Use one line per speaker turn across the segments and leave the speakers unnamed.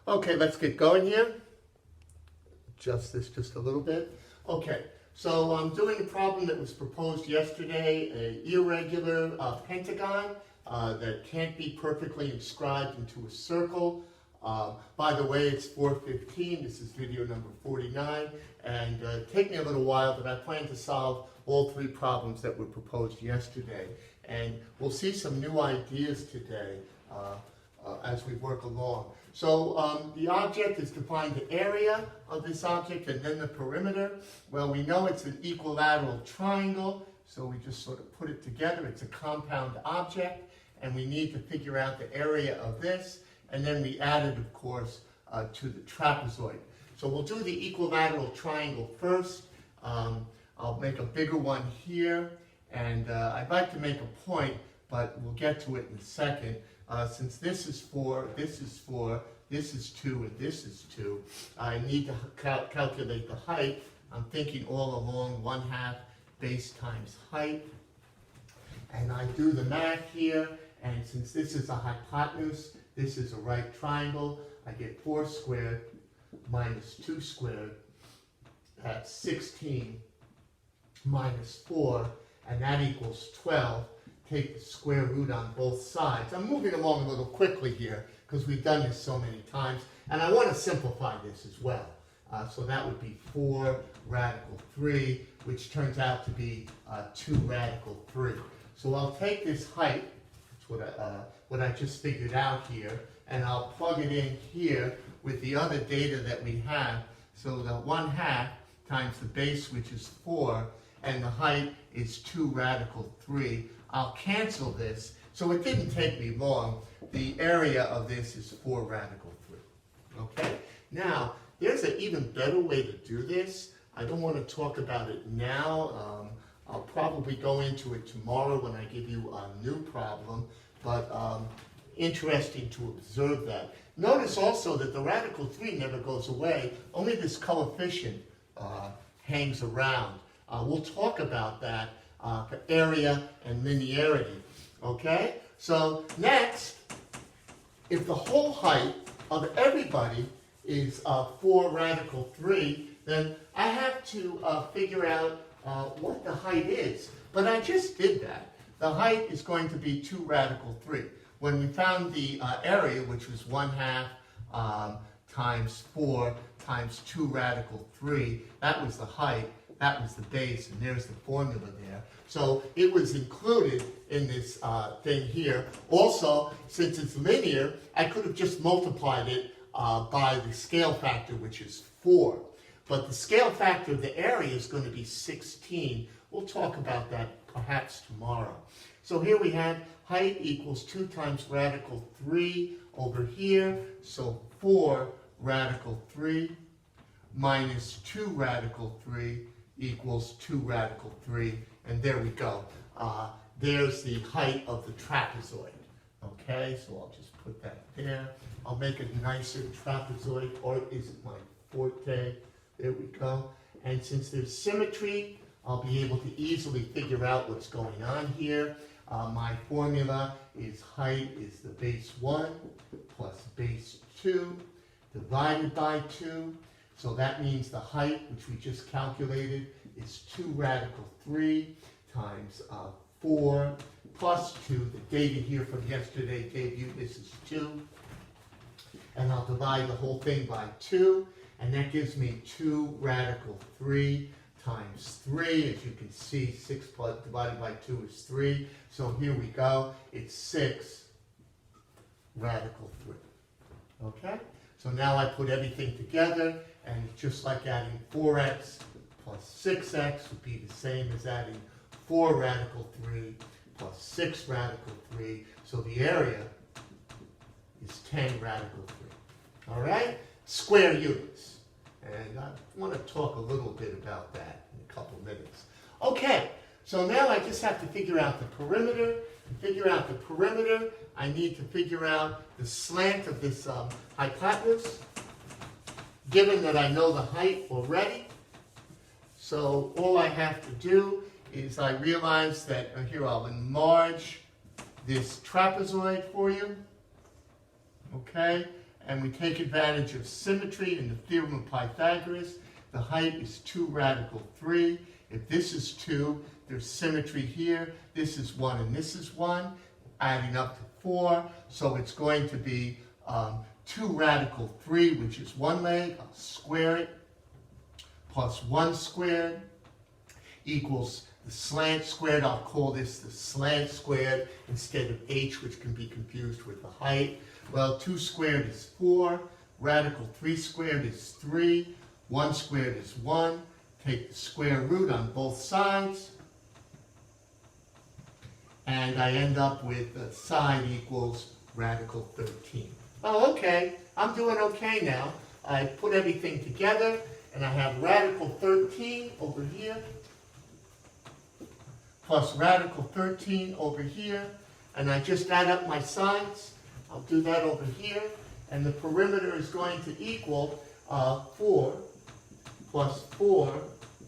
Okay, let's get going here. Adjust this just a little bit. Okay, so I'm doing a problem that was proposed yesterday, an irregular pentagon that can't be perfectly inscribed into a circle. By the way, it's 4:15. This is video number 49, and take me a little while, but I plan to solve all three problems that were proposed yesterday. And we'll see some new ideas today as we work along. So the object is to find the area of this object and then the perimeter. Well, we know it's an equilateral triangle, so we just sort of put it together. It's a compound object, and we need to figure out the area of this, and then we add it, of course, to the trapezoid. So we'll do the equilateral triangle first. I'll make a bigger one here, and I'd like to make a point, but we'll get to it in a second. Since this is 4, this is 4, this is 2, and this is 2, I need to calculate the height. I'm thinking all along 1/2 base times height. And I do the math here, and since this is a hypotenuse, this is a right triangle, I get 4 squared minus 2 squared. That's 16 minus 4, and that equals 12. Take the square root on both sides. I'm moving along a little quickly here because we've done this so many times, and I want to simplify this as well. So that would be 4 radical 3, which turns out to be 2 radical 3. So I'll take this height, that's what I just figured out here, and I'll plug it in here with the other data that we have. So the 1/2 times the base, which is 4, and the height is 2 radical 3. I'll cancel this, so it didn't take me long. The area of this is 4 radical 3. Okay? Now, there's an even better way to do this. I don't want to talk about it now. I'll probably go into it tomorrow when I give you a new problem, but interesting to observe that. Notice also that the radical 3 never goes away. Only this coefficient hangs around. We'll talk about that for area and linearity. Okay? So next, if the whole height of everybody is 4 radical 3, then I have to figure out what the height is. But I just did that. The height is going to be 2 radical 3. When we found the area, which was 1/2 times 4 times 2 radical 3, that was the height. That was the base, and there's the formula there. So it was included in this thing here. Also, since it's linear, I could have just multiplied it by the scale factor, which is 4. But the scale factor of the area is going to be 16. We'll talk about that perhaps tomorrow. So here we have height equals 2 times radical 3 over here. So 4 radical 3 minus 2 radical 3 equals 2 radical 3, and there we go. There's the height of the trapezoid. Okay, so I'll just put that there. I'll make a nicer trapezoid, or is it my forte? There we go. And since there's symmetry, I'll be able to easily figure out what's going on here. My formula is height is the base 1 plus base 2 divided by 2. So that means the height, which we just calculated, is 2 radical 3 times 4 plus 2. The data here from yesterday gave you this is 2. And I'll divide the whole thing by 2. And that gives me 2 radical 3 times 3. As you can see, 6 divided by 2 is 3. So here we go. It's 6 radical 3. Okay? So now I put everything together, and just like adding 4x plus 6x would be the same as adding 4 radical 3 plus 6 radical 3. So the area is 10 radical 3. All right? Square units. And I want to talk a little bit about that in a couple minutes. Okay, so now I just have to figure out the perimeter. To figure out the perimeter, I need to figure out the slant of this hypotenuse, given that I know the height already. So all I have to do is I realize that, here I'll enlarge this trapezoid for you, okay? and we take advantage of symmetry in the theorem of Pythagoras. The height is 2 radical 3. If this is 2, there's symmetry here. This is 1 and this is 1, adding up to 4. So it's going to be 2 radical 3, which is 1 leg. I'll square it, plus 1 squared equals the slant squared. I'll call this the slant squared instead of h, which can be confused with the height. Well, 2 squared is 4. Radical 3 squared is 3. 1 squared is 1. Take the square root on both sides. And I end up with the side equals radical 13. Oh, okay. I'm doing okay now. I put everything together, and I have radical 13 over here, plus radical 13 over here, and I just add up my sides. I'll do that over here, and the perimeter is going to equal 4 plus 4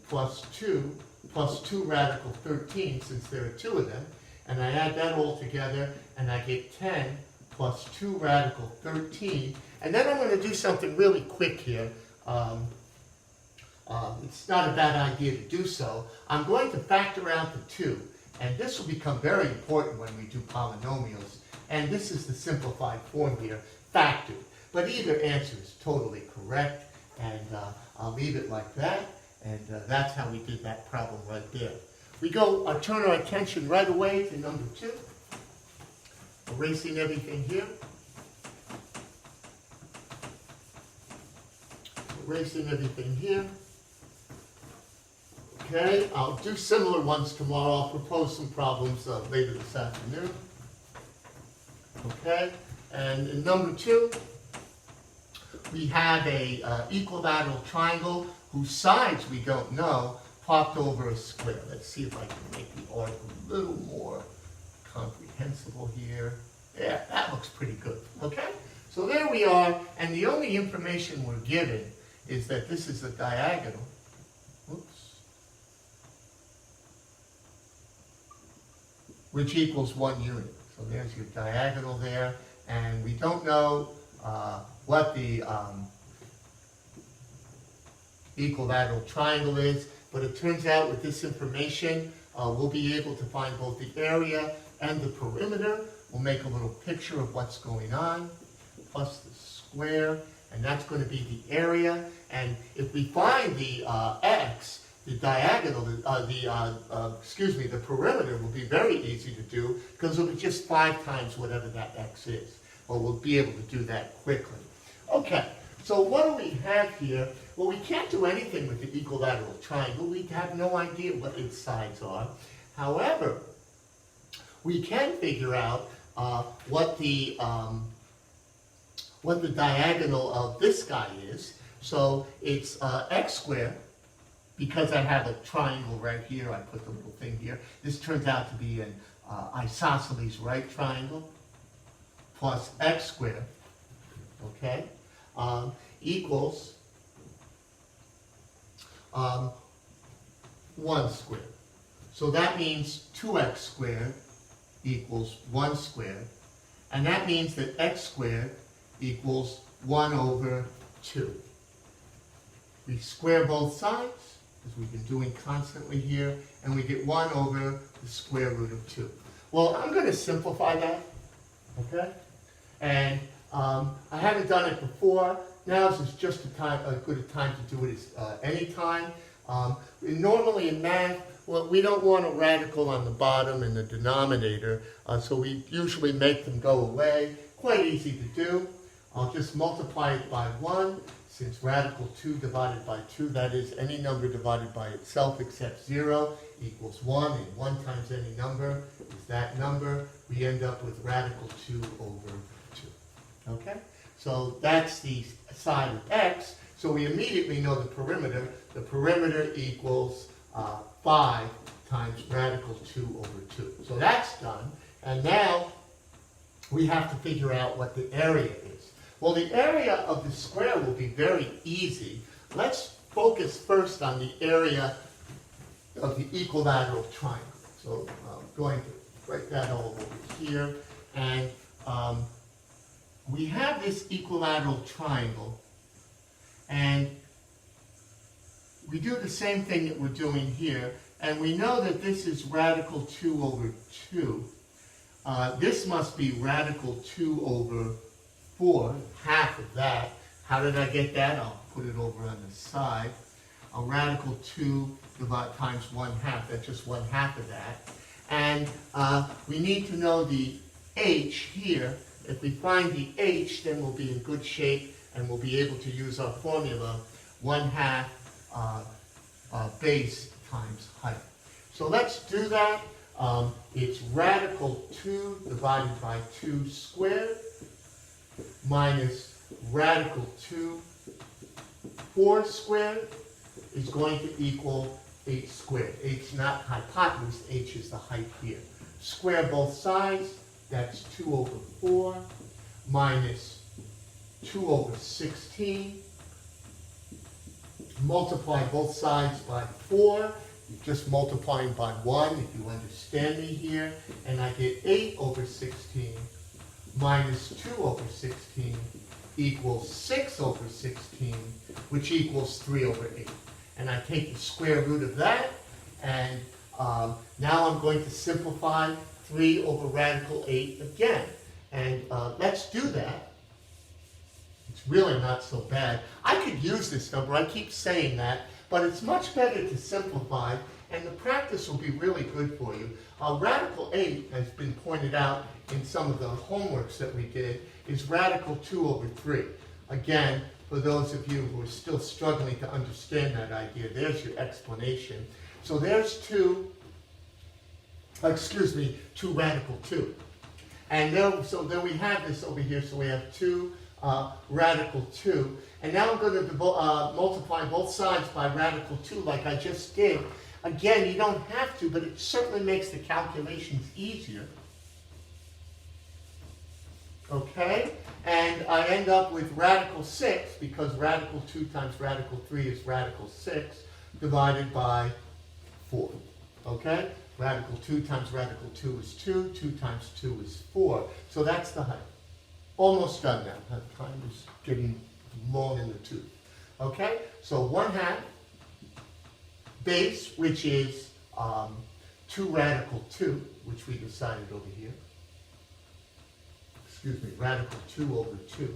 plus 2 plus 2 radical 13, since there are 2 of them, and I add that all together, and I get 10 plus 2 radical 13, and then I'm going to do something really quick here. It's not a bad idea to do so. I'm going to factor out the 2, and this will become very important when we do polynomials. And this is the simplified form here, factored. But either answer is totally correct, and I'll leave it like that, and that's how we did that problem right there. We turn our attention right away to number 2, erasing everything here. Erasing everything here. Okay, I'll do similar ones tomorrow. I'll propose some problems later this afternoon. Okay, and in number 2, we have a equilateral triangle whose sides we don't know, propped over a square. Let's see if I can make the art a little more comprehensible here. Yeah, that looks pretty good. Okay, so there we are, and the only information we're given is that this is a diagonal. Oops. Which equals 1 unit. So there's your diagonal there, and we don't know what the equilateral triangle is, but it turns out with this information, we'll be able to find both the area and the perimeter. We'll make a little picture of what's going on, plus the square, and that's going to be the area. And if we find the x, the diagonal, the perimeter will be very easy to do because it'll be just 5 times whatever that x is. Well, we'll be able to do that quickly. Okay, so what do we have here? Well, we can't do anything with the equilateral triangle. We have no idea what its sides are. However, we can figure out what the diagonal of this guy is. So it's x squared. Because I have a triangle right here, I put the little thing here. This turns out to be an isosceles right triangle, plus x squared, okay, equals 1 squared. So that means 2x squared equals 1 squared, and that means that x squared equals 1 over 2. We square both sides, as we've been doing constantly here, and we get 1 over the square root of 2. Well, I'm going to simplify that, okay? And I haven't done it before. Now is just a good time to do it as any time. Normally in math, well, we don't want a radical on the bottom in the denominator, so we usually make them go away. Quite easy to do. I'll just multiply it by 1. Since radical 2 divided by 2, that is any number divided by itself except 0, equals 1, and 1 times any number is that number. We end up with radical 2 over 2. Okay? So that's the side of x. So we immediately know the perimeter. The perimeter equals 5 times radical 2 over 2. So that's done. And now we have to figure out what the area is. Well, the area of the square will be very easy. Let's focus first on the area of the equilateral triangle. So I'm going to write that all over here. And we have this equilateral triangle, and we do the same thing that we're doing here, and we know that this is radical 2 over 2. This must be radical 2 over 4, half of that. How did I get that? I'll put it over on the side. A radical 2 times 1/2, that's just 1/2 of that. And we need to know the h here. If we find the h, then we'll be in good shape and we'll be able to use our formula 1/2 base times height. So let's do that. It's radical 2 divided by 2 squared minus radical 2 4 squared is going to equal 8 squared. H not hypotenuse, h is the height here. Square both sides, that's 2 over 4 minus 2 over 16. Multiply both sides by 4. You're just multiplying by 1, if you understand me here. And I get 8 over 16 minus 2 over 16 equals 6 over 16, which equals 3 over 8. And I take the square root of that, and now I'm going to simplify 3 over radical 8 again. And let's do that. It's really not so bad. I could use this number, I keep saying that, but it's much better to simplify, and the practice will be really good for you. Radical 8 has been pointed out in some of the homeworks that we did, is radical 2 over 3. Again, for those of you who are still struggling to understand that idea, there's your explanation. So there's 2 radical 2. And then we have this over here, so we have 2 radical 2. And now I'm going to multiply both sides by radical 2 like I just did. Again, you don't have to, but it certainly makes the calculations easier. Okay? And I end up with radical 6, because radical 2 times radical 3 is radical 6, divided by 4. Okay? Radical 2 times radical 2 is 2. 2 times 2 is 4. So that's the height. Almost done now. That time is getting long in the tooth. Okay? So 1/2 base, which is 2 radical 2, which we decided over here. Radical 2 over 2.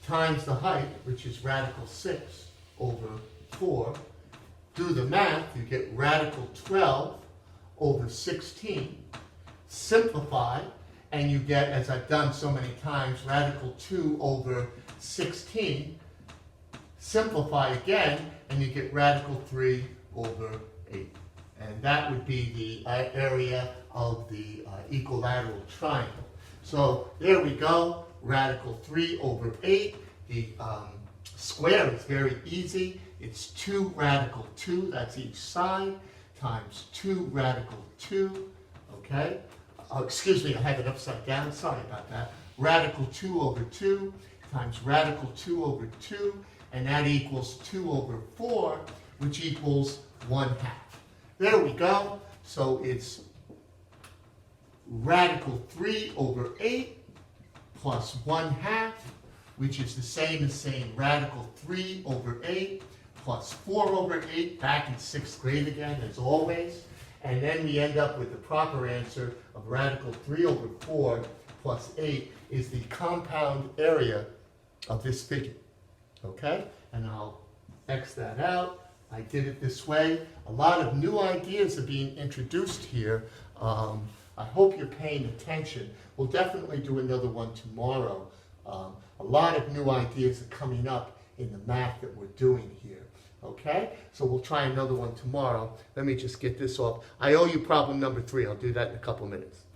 Times the height, which is radical 6 over 4. Do the math, you get radical 12 over 16. Simplify, and you get, as I've done so many times, radical 2 over 16. Simplify again, and you get radical 3 over 8. And that would be the area of the equilateral triangle. So there we go, radical 3 over 8. The square is very easy. It's 2 radical 2, that's each side, times 2 radical 2, okay? I have it upside down, sorry about that. Radical 2 over 2 times radical 2 over 2, and that equals 2 over 4, which equals 1/2. There we go. So it's radical 3 over 8 plus 1/2, which is the same as saying radical 3 over 8 plus 4 over 8, back in 6th grade again, as always. And then we end up with the proper answer of radical 3 over 4 plus 8 is the compound area of this figure. Okay? And I'll X that out. I did it this way. A lot of new ideas are being introduced here. I hope you're paying attention. We'll definitely do another one tomorrow. A lot of new ideas are coming up in the math that we're doing here. Okay? So we'll try another one tomorrow. Let me just get this off. I owe you problem number 3. I'll do that in a couple minutes.